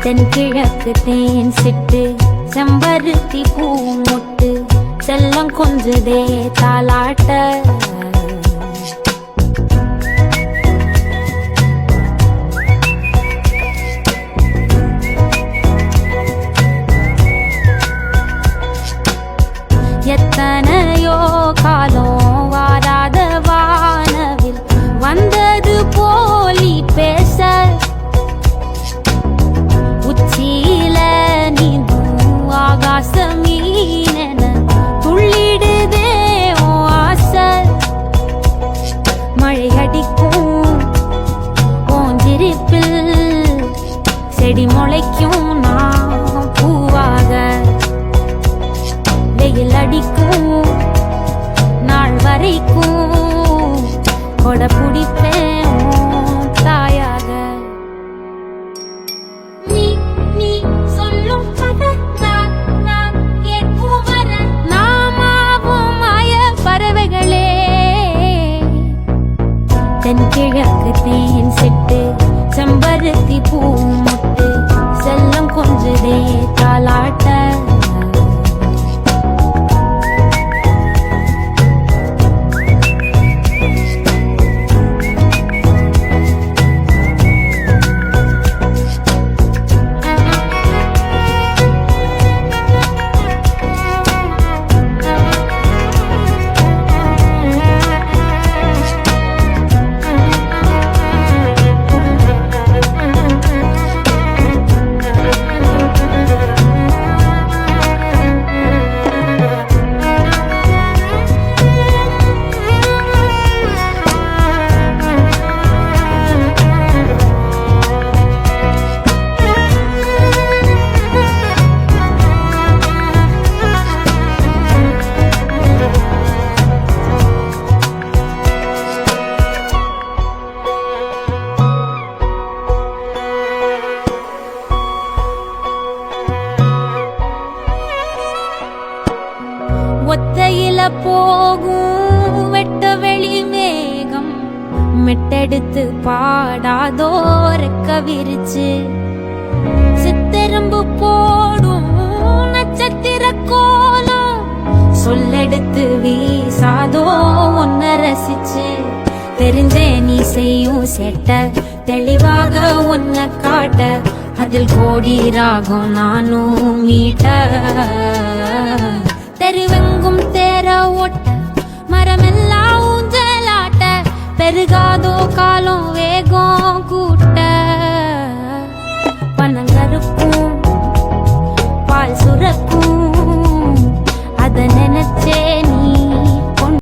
தென்கிழக்கு தேன் சிட்டு செம்பருத்தி பூ முட்டு செல்லம் கொஞ்சதே தாலாட்ட எத்தனையோ காலம் வாராத வானவில் வந்தது போலி பேச உச்சியில நீந்தும் ஆகாச மீனென துள்ளிடுதே ஆசை மழை அடிக்கும் போஞ்சிருப்பில் செடி முளைக்கும் நான் பூவாக வெயில் அடிக்கும் நாள் வரைக்கும் கொட பிடிப்பேன் தாயாக நீ நீ சொல்லும் நான் கேட்கும் வர நாமாவும் மாய பறவைகளே தென்கிழக்கு தேன் சிட்டு செம்பருத்தி பூ முட்டு செல்லம் கொஞ்சதே தாலாட்ட ஒத்தையில போகும் வெட்ட வெளி மேகம் மெட்டெடுத்து பாடாதோ ரெக்க விரிச்சு சித்தெரும்பு போடும் நட்சத்திர கோலம் சொல்லெடுத்து வீசாதோ ஒன்ன ரசிச்சு தெரிஞ்சே நீ செய்யும் செட்ட தெளிவாக உன்னை காட்ட அதில் கோடி ராகம் நானும் மீட்ட தெருவெங்கும் தேர ஓட்ட மரமெல்லாம் ஊஞ்சலாட்ட பெருகாதோ காலம் வேகம் கூட்ட